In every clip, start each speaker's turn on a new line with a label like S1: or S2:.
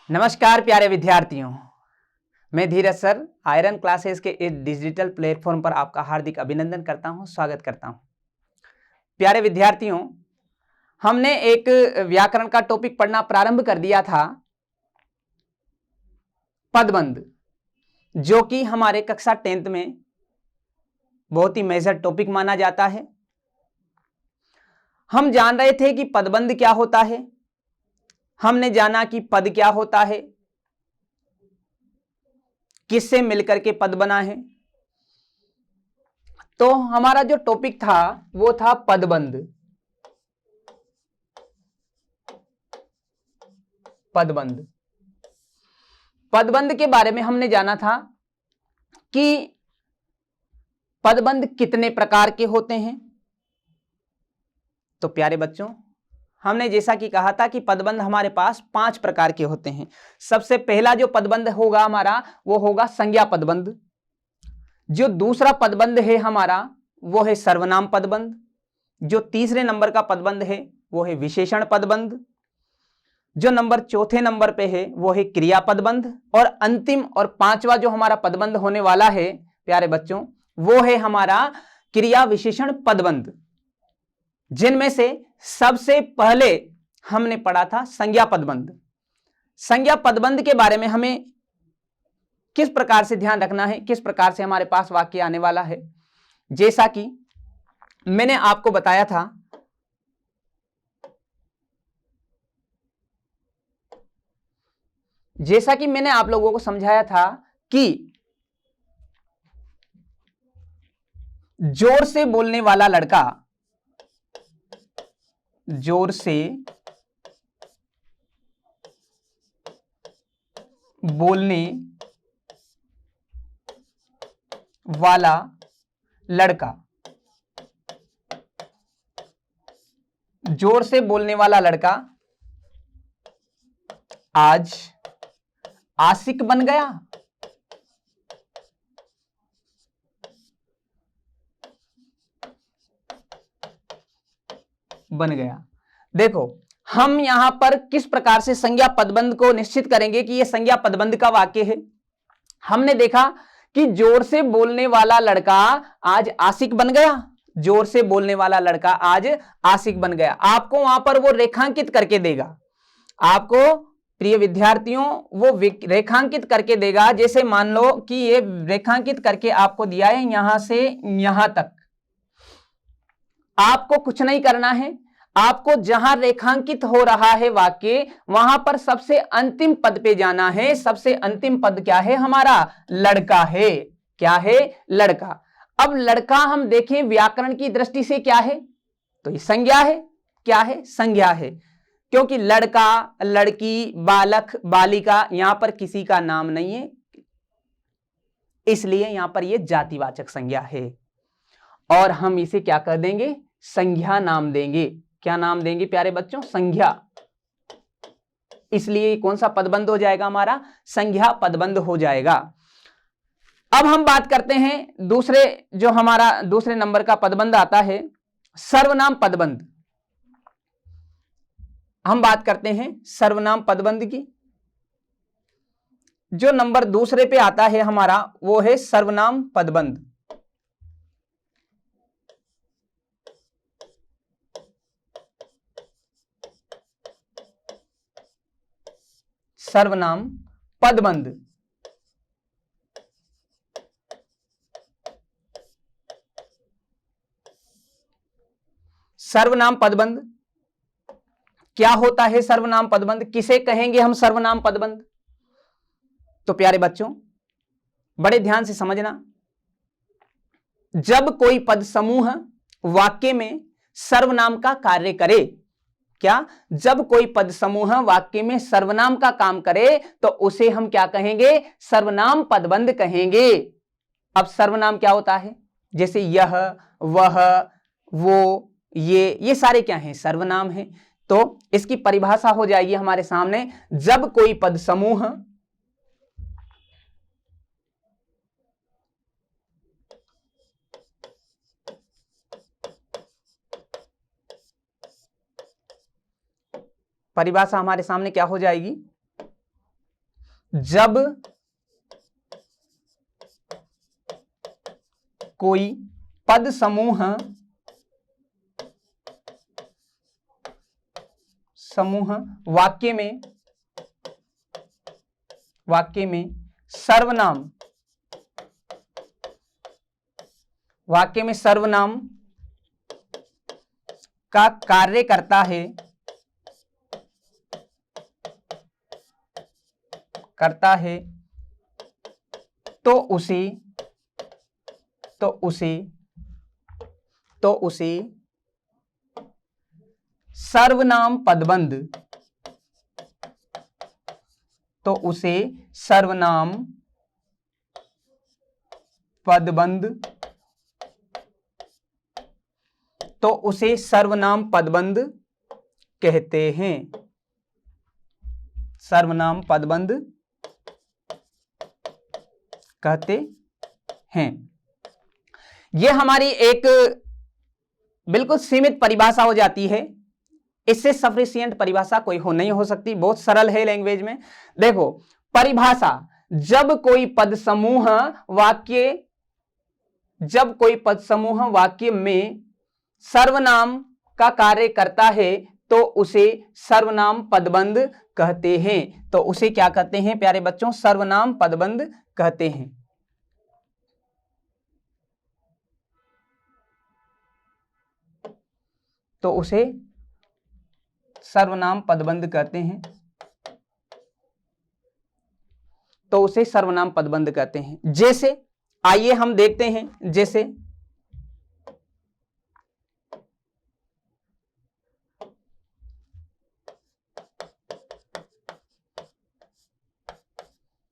S1: नमस्कार प्यारे विद्यार्थियों, मैं धीरज सर आयरन क्लासेस के इस डिजिटल प्लेटफॉर्म पर आपका हार्दिक अभिनंदन करता हूं, स्वागत करता हूं। प्यारे विद्यार्थियों, हमने एक व्याकरण का टॉपिक पढ़ना प्रारंभ कर दिया था, पदबंध, जो कि हमारे कक्षा 10th में बहुत ही मेजर टॉपिक माना जाता है। हम जान रहे थे कि पदबंध क्या होता है, हमने जाना कि पद क्या होता है, किससे मिलकर के पद बना है। तो हमारा जो टॉपिक था वो था पदबंध। पदबंध पदबंध के बारे में हमने जाना था कि पदबंध कितने प्रकार के होते हैं। तो प्यारे बच्चों, हमने जैसा कि कहा था कि पदबंध हमारे पास 5 प्रकार के होते हैं। सबसे पहला जो पदबंध होगा हमारा वो होगा संज्ञा पदबंध। जो दूसरा पदबंध है हमारा वो है सर्वनाम पदबंध। जो तीसरे नंबर का पदबंध है वो है विशेषण पदबंध। जो नंबर चौथे नंबर पे है वो है क्रिया पदबंध। और अंतिम और पांचवा जो हमारा पदबंध होने वाला है प्यारे बच्चों, वो है हमारा क्रिया विशेषण पदबंध, जिनमें से सबसे पहले हमने पढ़ा था संज्ञा पदबंध। संज्ञा पदबंध के बारे में हमें किस प्रकार से ध्यान रखना है, किस प्रकार से हमारे पास वाक्य आने वाला है, जैसा कि मैंने आपको बताया था मैंने आप लोगों को समझाया था कि जोर से बोलने वाला लड़का, जोर से बोलने वाला लड़का, जोर से बोलने वाला लड़का आज आशिक बन गया। देखो, हम यहां पर किस प्रकार से संज्ञा पदबंध को निश्चित करेंगे कि यह संज्ञा पदबंध का वाक्य है। हमने देखा कि जोर से बोलने वाला लड़का आज आशिक बन गया। जोर से बोलने वाला लड़का आज आशिक बन गया। आपको वहां पर वो रेखांकित करके देगा। आपको प्रिय विद्यार्थियों वो रेखांकित करके देगा। जैसे मान लो कि ये रेखांकित करके आपको दिया है यहां से यहां तक। आपको कुछ नहीं करना है, आपको जहां रेखांकित हो रहा है वाक्य वहां पर सबसे अंतिम पद पे जाना है। सबसे अंतिम पद क्या है हमारा? लड़का है। क्या है? लड़का। अब लड़का हम देखें व्याकरण की दृष्टि से क्या है, तो ये संज्ञा है। क्या है? संज्ञा है, क्योंकि लड़का, लड़की, बालक, बालिका यहां पर किसी का नाम नहीं है, इसलिए यहां पर यह जातिवाचक संज्ञा है। और हम इसे क्या कर देंगे? संज्ञा नाम देंगे। क्या नाम देंगे प्यारे बच्चों? संज्ञा। इसलिए कौन सा पदबंध हो जाएगा हमारा? संज्ञा पदबंध हो जाएगा। अब हम बात करते हैं दूसरे, जो हमारा दूसरे नंबर का पदबंध आता है सर्वनाम पदबंध। हम बात करते हैं सर्वनाम पदबंध की। जो नंबर दूसरे पे आता है हमारा वो है सर्वनाम पदबंध। सर्वनाम पदबंध। सर्वनाम पदबंध क्या होता है? सर्वनाम पदबंध किसे कहेंगे हम? सर्वनाम पदबंध। तो प्यारे बच्चों बड़े ध्यान से समझना, जब कोई पद समूह वाक्य में सर्वनाम का कार्य करे, क्या? जब कोई पद समूह वाक्य में सर्वनाम का काम करे तो उसे हम क्या कहेंगे? सर्वनाम पदबंध कहेंगे। अब सर्वनाम क्या होता है? जैसे यह, वह, वो, ये सारे क्या हैं? सर्वनाम हैं। तो इसकी परिभाषा हो जाएगी हमारे सामने, जब कोई पद समूह परिभाषा हमारे सामने क्या हो जाएगी? जब कोई पद समूह वाक्य में सर्वनाम का कार्य करता है तो उसे सर्वनाम पदबंध कहते हैं। सर्वनाम पदबंध कहते हैं। यह हमारी एक बिल्कुल सीमित परिभाषा हो जाती है। इससे सफिशिएंट परिभाषा कोई नहीं हो सकती। बहुत सरल है लैंग्वेज में। देखो परिभाषा, जब कोई पद समूह वाक्य में सर्वनाम का कार्य करता है तो उसे सर्वनाम पदबंध कहते हैं। तो उसे क्या कहते हैं प्यारे बच्चों? सर्वनाम पदबंध कहते हैं। तो उसे सर्वनाम पदबंध कहते हैं। जैसे आइए हम देखते हैं।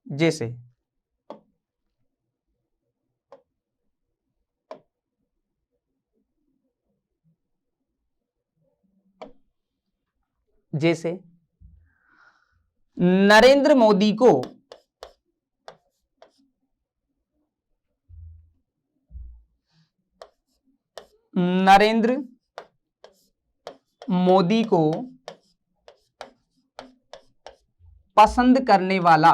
S1: जैसे नरेंद्र मोदी को पसंद करने वाला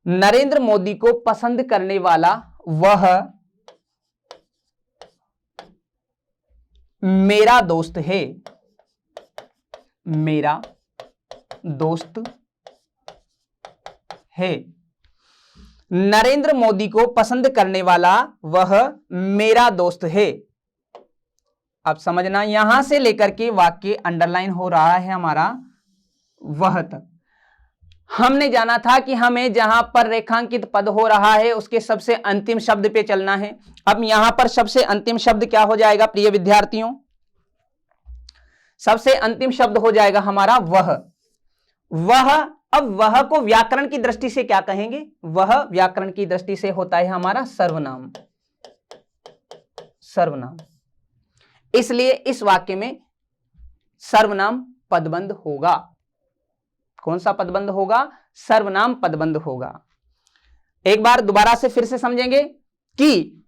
S1: नरेंद्र मोदी को पसंद करने वाला वह मेरा दोस्त है। नरेंद्र मोदी को पसंद करने वाला वह मेरा दोस्त है। अब समझना, यहां से लेकर के वाक्य अंडरलाइन हो रहा है हमारा वह तक। हमने जाना था कि हमें जहां पर रेखांकित पद हो रहा है उसके सबसे अंतिम शब्द पे चलना है। अब यहां पर सबसे अंतिम शब्द क्या हो जाएगा प्रिय विद्यार्थियों? सबसे अंतिम शब्द हो जाएगा हमारा वह। अब वह को व्याकरण की दृष्टि से क्या कहेंगे? वह व्याकरण की दृष्टि से होता है हमारा सर्वनाम। इसलिए इस वाक्य में सर्वनाम पदबंध होगा। कौन सा पदबंध होगा? सर्वनाम पदबंध होगा। एक बार दोबारा से फिर से समझेंगे कि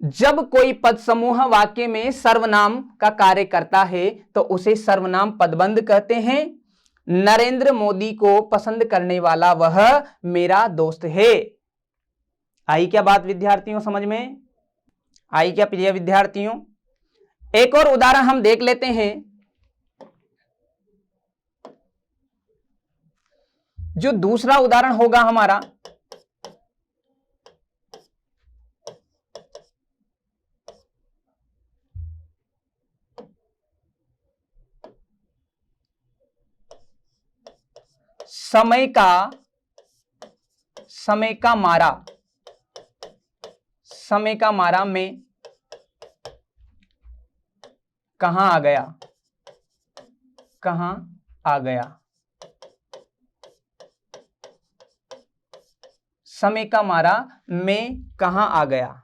S1: जब कोई पद समूह वाक्य में सर्वनाम का कार्य करता है तो उसे सर्वनाम पदबंध कहते हैं। नरेंद्र मोदी को पसंद करने वाला वह मेरा दोस्त है। आई क्या बात विद्यार्थियों? समझ में आई क्या प्रिय विद्यार्थियों? एक और उदाहरण हम देख लेते हैं। जो दूसरा उदाहरण होगा हमारा, समय का मारा में कहां आ गया? समय का मारा में कहां आ गया?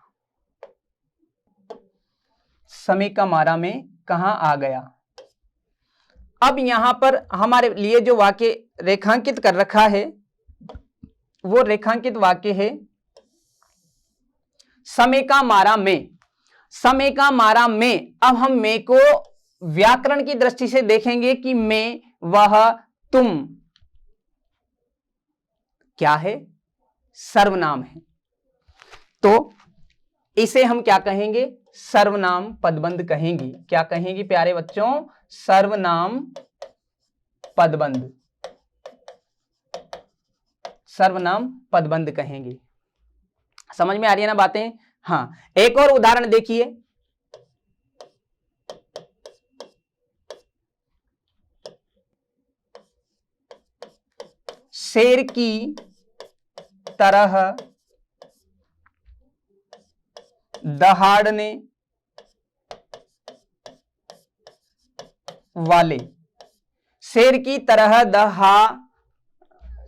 S1: समय का मारा में कहां आ गया? अब यहां पर हमारे लिए जो वाक्य रेखांकित कर रखा है वो रेखांकित वाक्य है समय का मारा में, समय का मारा में। अब हम में को व्याकरण की दृष्टि से देखेंगे कि में, वह, तुम क्या है? सर्वनाम है। तो इसे हम क्या कहेंगे? सर्वनाम पदबंध कहेंगे। क्या कहेंगे प्यारे बच्चों? सर्वनाम पदबंध, सर्वनाम पदबंध कहेंगे। समझ में आ रही है ना बातें? हाँ, एक और उदाहरण देखिए। शेर की तरह दहाड़ने वाले, शेर की तरह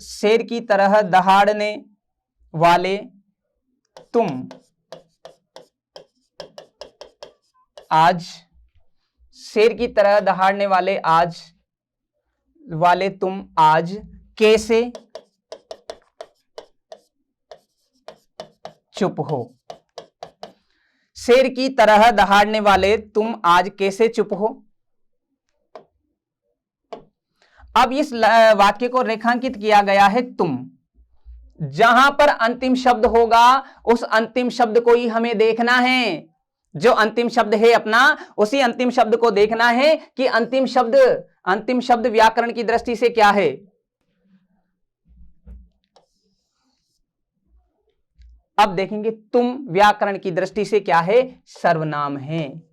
S1: शेर की तरह दहाड़ने वाले तुम आज, शेर की तरह दहाड़ने वाले तुम आज कैसे चुप हो? शेर की तरह दहाड़ने वाले तुम आज कैसे चुप हो? अब इस वाक्य को रेखांकित किया गया है तुम। जहां पर अंतिम शब्द होगा उस अंतिम शब्द को ही हमें देखना है। जो अंतिम शब्द है अपना, उसी अंतिम शब्द को देखना है कि अंतिम शब्द व्याकरण की दृष्टि से क्या है। अब देखेंगे तुम व्याकरण की दृष्टि से क्या है? सर्वनाम है,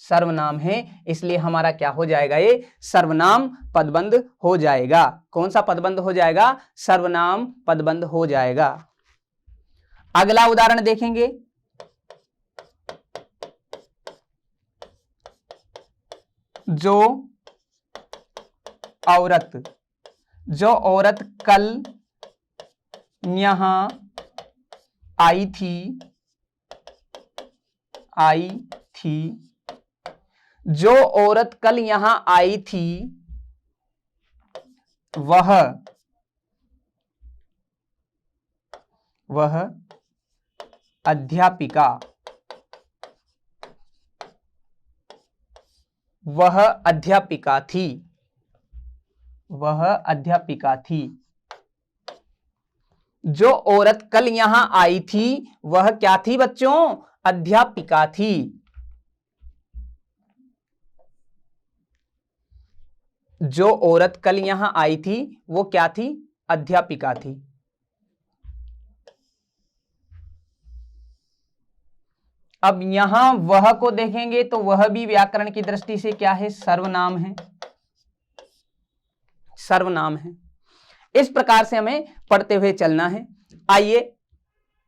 S1: सर्वनाम है। इसलिए हमारा क्या हो जाएगा? ये सर्वनाम पदबंध हो जाएगा। कौन सा पदबंध हो जाएगा? सर्वनाम पदबंध हो जाएगा। अगला उदाहरण देखेंगे। जो औरत कल यहां आई थी, जो औरत कल यहां आई थी वह अध्यापिका, वह अध्यापिका थी, वह अध्यापिका थी। जो औरत कल यहां आई थी वह क्या थी बच्चों? अध्यापिका थी। जो औरत कल यहां आई थी वो क्या थी? अध्यापिका थी। अब यहां वह को देखेंगे तो वह भी व्याकरण की दृष्टि से क्या है? सर्वनाम है, सर्वनाम है। इस प्रकार से हमें पढ़ते हुए चलना है। आइए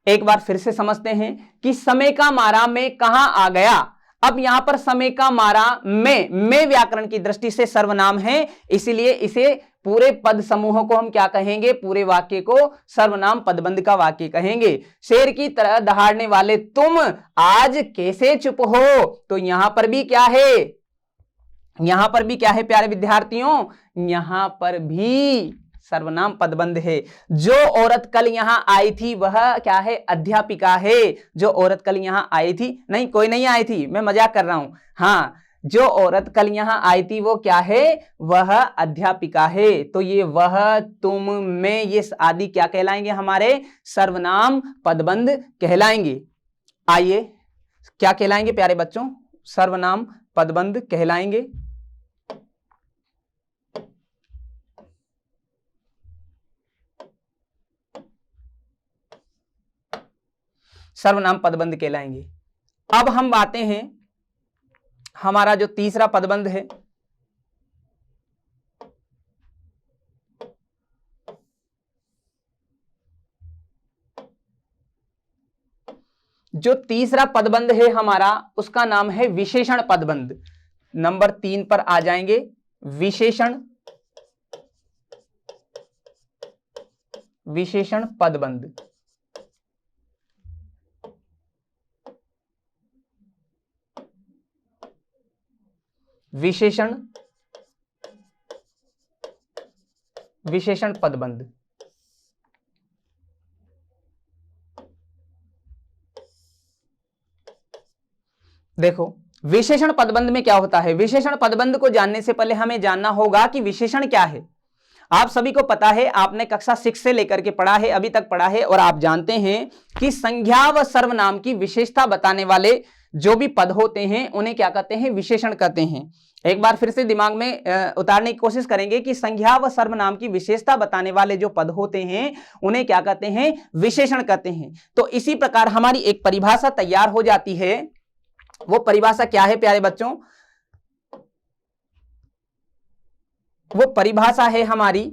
S1: एक बार फिर से समझते हैं कि समय का मारा में कहां आ गया। अब यहां पर समय का मारा में व्याकरण की दृष्टि से सर्वनाम है, इसीलिए इसे पूरे पद समूहों को हम क्या कहेंगे? पूरे वाक्य को सर्वनाम पदबंध का वाक्य कहेंगे। शेर की तरह दहाड़ने वाले तुम आज कैसे चुप हो? तो यहां पर भी क्या है? यहां पर भी क्या है प्यारे विद्यार्थियों? यहां पर भी सर्वनाम पदबंध है। जो औरत कल यहां आई थी वह क्या है? अध्यापिका है। जो औरत कल यहां आई थी, नहीं कोई नहीं आई थी, मैं मजाक कर रहा हूं। हाँ, जो औरत कल यहां आई थी वो क्या है? वह अध्यापिका है। तो ये वह, तुम, में, ये आदि क्या कहलाएंगे? हमारे सर्वनाम पदबंध कहलाएंगे। आइए क्या कहलाएंगे प्यारे बच्चों? सर्वनाम पदबंध कहलाएंगे। सर्वनाम पदबंध कहलाएंगे। अब हम आते हैं हमारा जो तीसरा पदबंध है, जो तीसरा पदबंध है हमारा उसका नाम है विशेषण पदबंध। नंबर 3 पर आ जाएंगे। विशेषण पदबंध। विशेषण पदबंध। देखो विशेषण पदबंध में क्या होता है। विशेषण पदबंध को जानने से पहले हमें जानना होगा कि विशेषण क्या है। आप सभी को पता है, आपने कक्षा 6 से लेकर के पढ़ा है, अभी तक पढ़ा है, और आप जानते हैं कि संज्ञा व सर्वनाम की विशेषता बताने वाले जो भी पद होते हैं उन्हें क्या कहते हैं, विशेषण कहते हैं। एक बार फिर से दिमाग में उतारने की कोशिश करेंगे कि संज्ञा व सर्वनाम की विशेषता बताने वाले जो पद होते हैं उन्हें क्या कहते हैं, विशेषण कहते हैं। तो इसी प्रकार हमारी एक परिभाषा तैयार हो जाती है। वो परिभाषा क्या है प्यारे बच्चों, वो परिभाषा है हमारी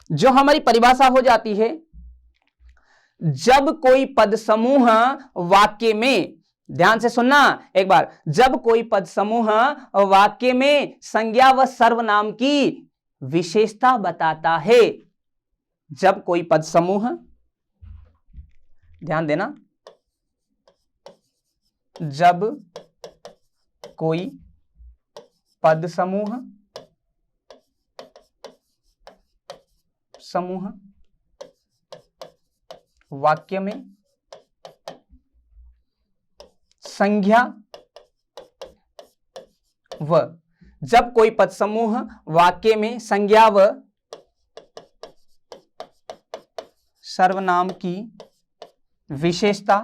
S1: जो हमारी परिभाषा हो जाती है, जब कोई पद समूह वाक्य में, ध्यान से सुनना एक बार, जब कोई पद समूह वाक्य में संज्ञा व सर्वनाम की विशेषता बताता है, जब कोई पद समूह, ध्यान देना, जब कोई पद समूह वाक्य में संज्ञा व, जब कोई पद समूह वाक्य में संज्ञा व सर्वनाम की विशेषता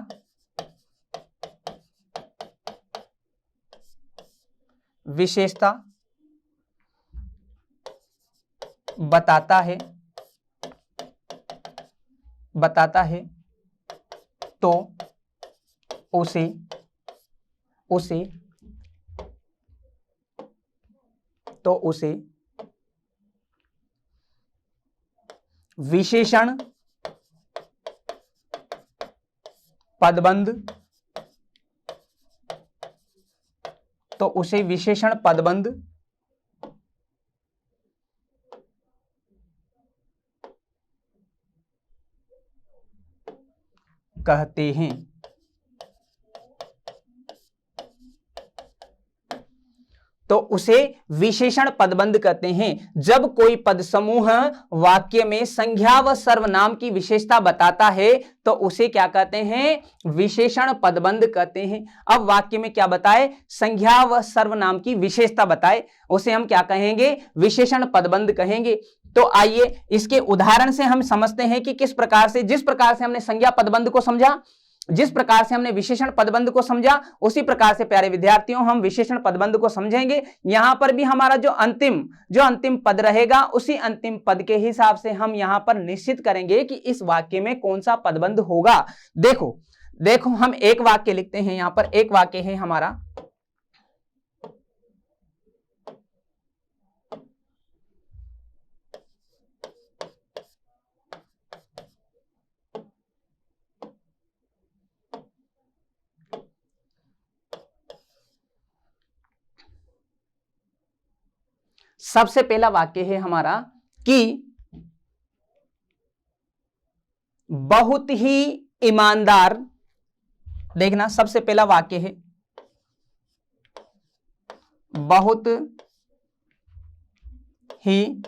S1: बताता है तो उसे विशेषण पदबंध, कहते हैं। तो उसे विशेषण पदबंध कहते हैं। जब कोई पद समूह वाक्य में संज्ञा व सर्वनाम की विशेषता बताता है तो उसे क्या कहते हैं, विशेषण पदबंध कहते हैं। अब वाक्य में क्या बताए, संज्ञा व सर्वनाम की विशेषता बताए, उसे हम क्या कहेंगे, विशेषण पदबंध कहेंगे। तो आइए इसके उदाहरण से हम समझते हैं कि किस प्रकार से, जिस प्रकार से हमने संज्ञा पदबंध को समझा, जिस प्रकार से हमने विशेषण पदबंध को समझा, उसी प्रकार से प्यारे विद्यार्थियों हम विशेषण पदबंध को समझेंगे। यहां पर भी हमारा जो अंतिम पद रहेगा, उसी अंतिम पद के हिसाब से हम यहां पर निश्चित करेंगे कि इस वाक्य में कौन सा पदबंध होगा। देखो हम एक वाक्य लिखते हैं, यहां पर एक वाक्य है हमारा, सबसे पहला वाक्य है हमारा कि बहुत ही ईमानदार, देखना सबसे पहला वाक्य है बहुत ही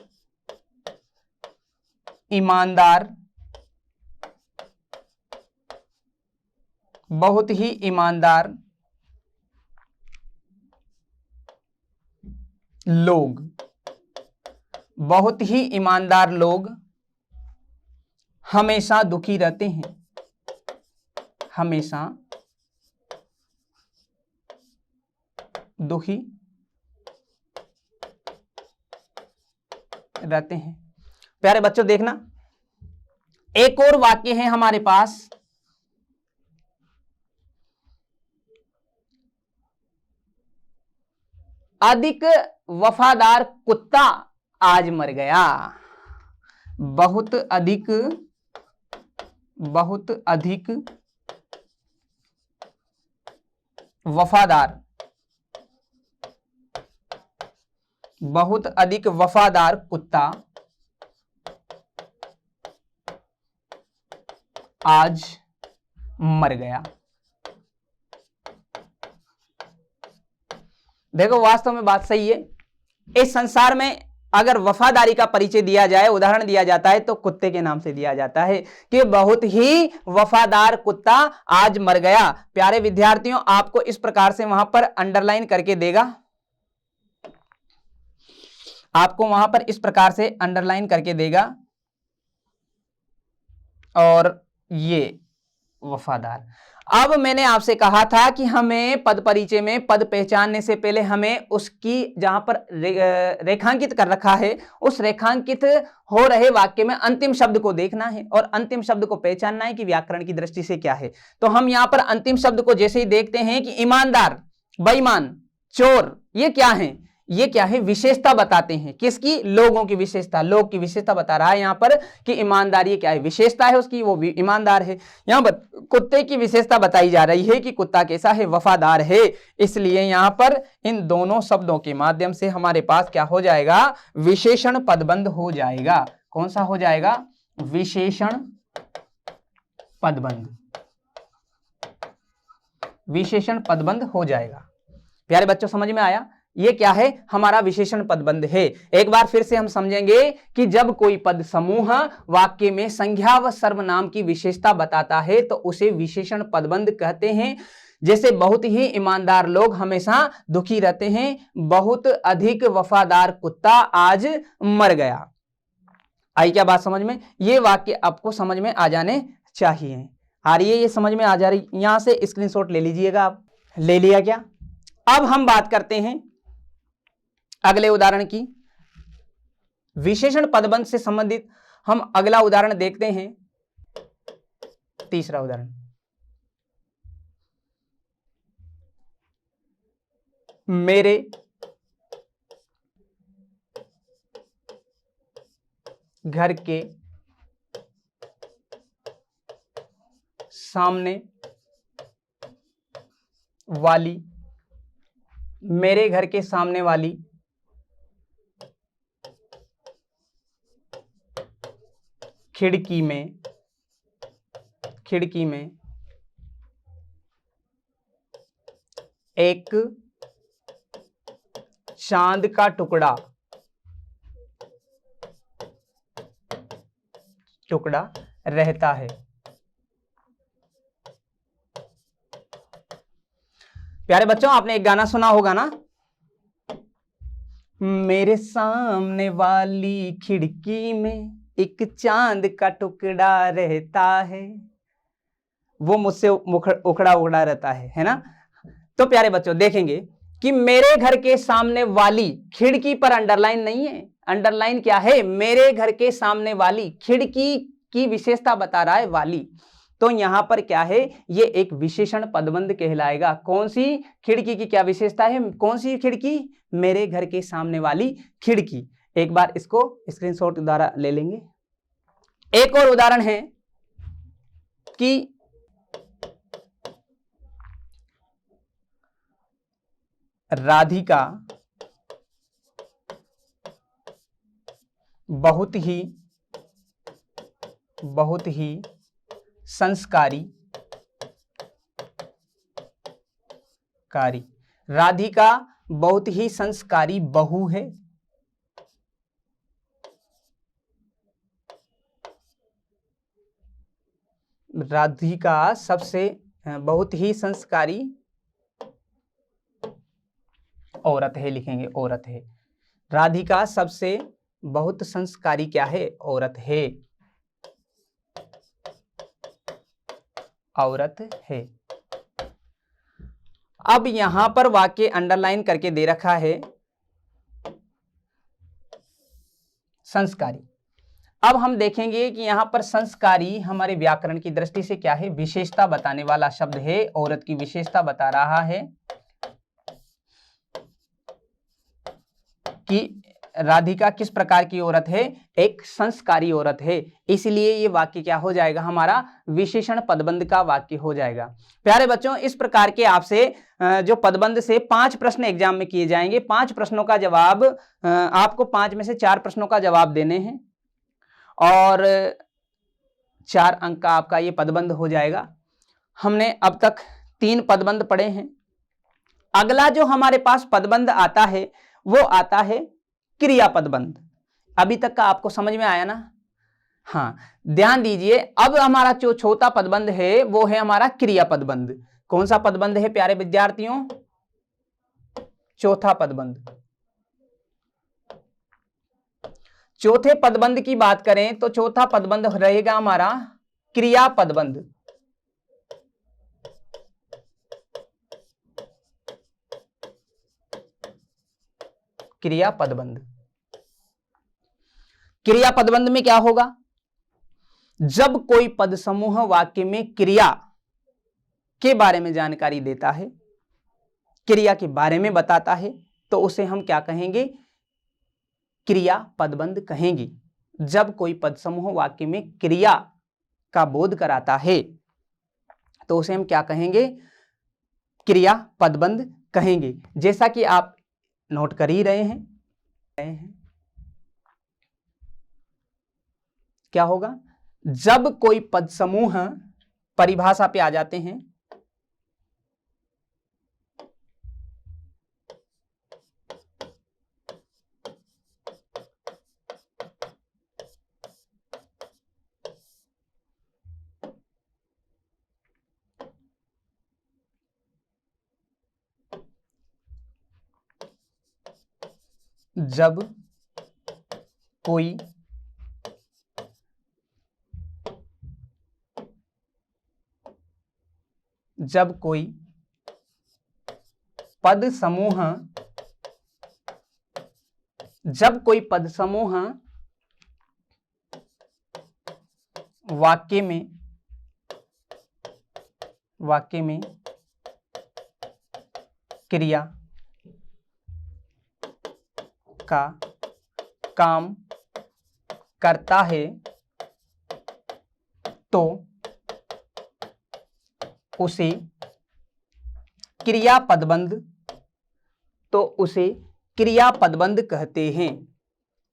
S1: ईमानदार, बहुत ही ईमानदार लोग, बहुत ही ईमानदार लोग हमेशा दुखी रहते हैं, हमेशा दुखी रहते हैं। प्यारे बच्चों देखना, एक और वाक्य है हमारे पास, अधिक वफादार कुत्ता आज मर गया। बहुत अधिक वफादार, बहुत अधिक वफादार कुत्ता आज मर गया। देखो वास्तव में बात सही है। इस संसार में अगर वफादारी का परिचय दिया जाए, उदाहरण दिया जाता है तो कुत्ते के नाम से दिया जाता है कि बहुत ही वफादार कुत्ता आज मर गया। प्यारे विद्यार्थियों, आपको इस प्रकार से वहां पर अंडरलाइन करके देगा, आपको वहां पर इस प्रकार से अंडरलाइन करके देगा, और ये वफादार। अब मैंने आपसे कहा था कि हमें पद परिचय में पद पहचानने से पहले हमें उसकी जहां पर रेखांकित कर रखा है, उस रेखांकित हो रहे वाक्य में अंतिम शब्द को देखना है और अंतिम शब्द को पहचानना है कि व्याकरण की दृष्टि से क्या है। तो हम यहां पर अंतिम शब्द को जैसे ही देखते हैं कि ईमानदार, बेईमान, चोर, ये क्या है? ये क्या है? विशेषता बताते हैं। किसकी? लोगों की विशेषता। लोग की विशेषता बता रहा है यहां पर कि ईमानदारी क्या है, विशेषता है उसकी, वो ईमानदार है। यहां पर कुत्ते की विशेषता बताई जा रही है कि कुत्ता कैसा है? वफादार है। इसलिए यहां पर इन दोनों शब्दों के माध्यम से हमारे पास क्या हो जाएगा? विशेषण पदबंध हो जाएगा। कौन सा हो जाएगा? विशेषण पदबंध। विशेषण पदबंध हो जाएगा। प्यारे बच्चों, समझ में आया? ये क्या है? हमारा विशेषण पदबंध है। एक बार फिर से हम समझेंगे कि जब कोई पद समूह वाक्य में संज्ञा व सर्वनाम की विशेषता बताता है तो उसे विशेषण पदबंध कहते हैं। जैसे बहुत ही ईमानदार लोग हमेशा दुखी रहते हैं, बहुत अधिक वफादार कुत्ता आज मर गया। आई क्या बात समझ में? ये वाक्य आपको समझ में आ जाने चाहिए। आ रही है? ये समझ में आ जा रही? यहां से स्क्रीनशॉट ले लीजिएगा आप। ले लिया क्या? अब हम बात करते हैं अगले उदाहरण की। विशेषण पदबंध से संबंधित हम अगला उदाहरण देखते हैं। तीसरा उदाहरण, मेरे घर के सामने वाली, मेरे घर के सामने वाली खिड़की में एक चांद का टुकड़ा रहता है। प्यारे बच्चों, आपने एक गाना सुना होगा ना, मेरे सामने वाली खिड़की में एक चांद का टुकड़ा रहता है, वो मुझसे उखड़ा उखड़ा रहता है ना। तो प्यारे बच्चों देखेंगे कि मेरे घर के सामने वाली, खिड़की पर अंडरलाइन नहीं है। अंडरलाइन क्या है? मेरे घर के सामने वाली, खिड़की की विशेषता बता रहा है वाली। तो यहां पर क्या है? ये एक विशेषण पदबंध कहलाएगा। कौन सी खिड़की की क्या विशेषता है? कौन सी खिड़की? मेरे घर के सामने वाली खिड़की। एक बार इसको स्क्रीनशॉट द्वारा ले लेंगे। एक और उदाहरण है कि राधिका बहुत ही संस्कारी राधिका बहुत ही संस्कारी बहू है। राधिका सबसे बहुत ही संस्कारी औरत है, लिखेंगे औरत है। राधिका सबसे बहुत संस्कारी क्या है? औरत है। औरत है। अब यहां पर वाक्य अंडरलाइन करके दे रखा है संस्कारी। अब हम देखेंगे कि यहां पर संस्कारी हमारे व्याकरण की दृष्टि से क्या है? विशेषता बताने वाला शब्द है। औरत की विशेषता बता रहा है कि राधिका किस प्रकार की औरत है? एक संस्कारी औरत है। इसलिए ये वाक्य क्या हो जाएगा? हमारा विशेषण पदबंध का वाक्य हो जाएगा। प्यारे बच्चों, इस प्रकार के आपसे जो पदबंध से 5 प्रश्न एग्जाम में किए जाएंगे। 5 प्रश्नों का जवाब आपको 5 में से 4 प्रश्नों का जवाब देने हैं और 4 अंक का आपका ये पदबंध हो जाएगा। हमने अब तक 3 पदबंध पढ़े हैं। अगला जो हमारे पास पदबंध आता है वो आता है क्रिया पदबंध। अभी तक का आपको समझ में आया ना? हाँ, ध्यान दीजिए। अब हमारा जो चौथा पदबंध है वो है हमारा क्रिया पदबंध। कौन सा पदबंध है प्यारे विद्यार्थियों? चौथा पदबंध। चौथे पदबंध की बात करें तो चौथा पदबंध रहेगा हमारा क्रिया पदबंध। क्रिया पदबंध। क्रिया पदबंध में क्या होगा? जब कोई पद समूह वाक्य में क्रिया के बारे में जानकारी देता है, क्रिया के बारे में बताता है, तो उसे हम क्या कहेंगे? क्रिया पदबंध कहेंगे। जब कोई पद समूह वाक्य में क्रिया का बोध कराता है तो उसे हम क्या कहेंगे? क्रिया पदबंध कहेंगे। जैसा कि आप नोट कर ही रहे हैं। क्या होगा? जब कोई पद समूह, परिभाषा पे आ जाते हैं, जब कोई पद समूह वाक्य में क्रिया का काम करता है तो उसे क्रिया पदबंध कहते हैं।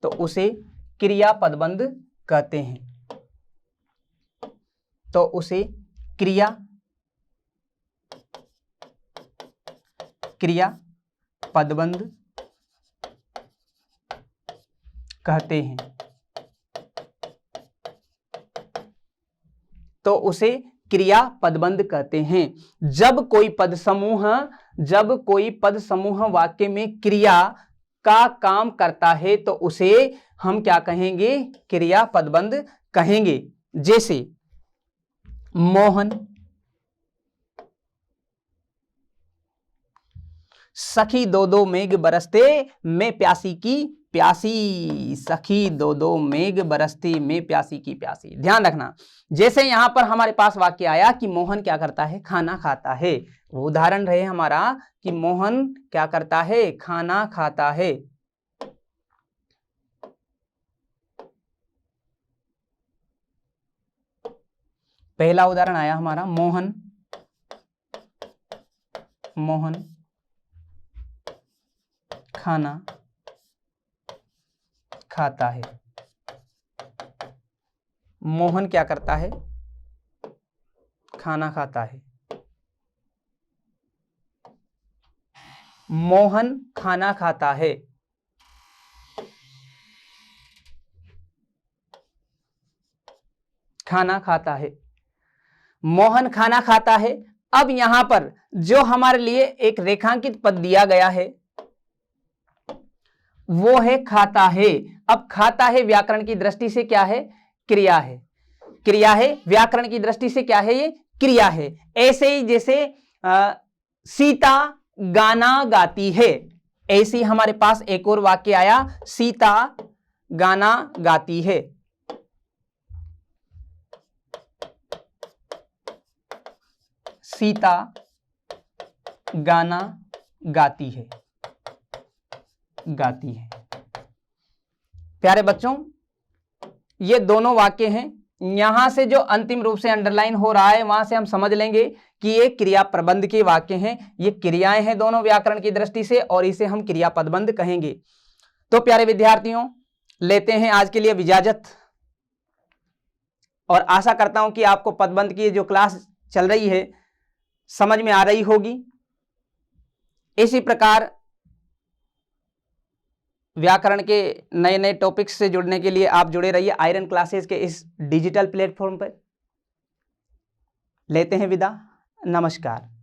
S1: तो उसे क्रिया पदबंध कहते हैं। तो उसे क्रिया पदबंध कहते हैं। तो उसे क्रिया पदबंध कहते हैं। जब कोई पद समूह वाक्य में क्रिया का काम करता है तो उसे हम क्या कहेंगे? क्रिया पदबंध कहेंगे। जैसे मोहन सखी दो दो मेघ बरसते मैं प्यासी की प्यासी। सखी दो दो मेघ बरसती मैं प्यासी की प्यासी। ध्यान रखना, जैसे यहां पर हमारे पास वाक्य आया कि मोहन क्या करता है? खाना खाता है। वो उदाहरण रहे हमारा कि मोहन क्या करता है? खाना खाता है। पहला उदाहरण आया हमारा मोहन खाना खाता है। मोहन क्या करता है? खाना खाता है। मोहन खाना खाता है। खाना खाता है। मोहन खाना खाता है। अब यहां पर जो हमारे लिए एक रेखांकित पद दिया गया है वो है खाता है। अब खाता है व्याकरण की दृष्टि से क्या है? क्रिया है। क्रिया है, व्याकरण की दृष्टि से क्या है? ये क्रिया है। ऐसे ही जैसे सीता गाना गाती है, ऐसे ही हमारे पास एक और वाक्य आया, सीता गाना गाती है। सीता गाना गाती है। प्यारे बच्चों, ये दोनों वाक्य हैं। यहां से जो अंतिम रूप से अंडरलाइन हो रहा है वहां से हम समझ लेंगे कि ये क्रिया प्रबंध के वाक्य हैं। ये क्रियाएं हैं दोनों व्याकरण की दृष्टि से, और इसे हम क्रिया पदबंध कहेंगे। तो प्यारे विद्यार्थियों, लेते हैं आज के लिए इजाजत। और आशा करता हूं कि आपको पदबंध की जो क्लास चल रही है समझ में आ रही होगी। इसी प्रकार व्याकरण के नए नए टॉपिक्स से जुड़ने के लिए आप जुड़े रहिए आयरन क्लासेस के इस डिजिटल प्लेटफॉर्म पर। लेते हैं विदा, नमस्कार।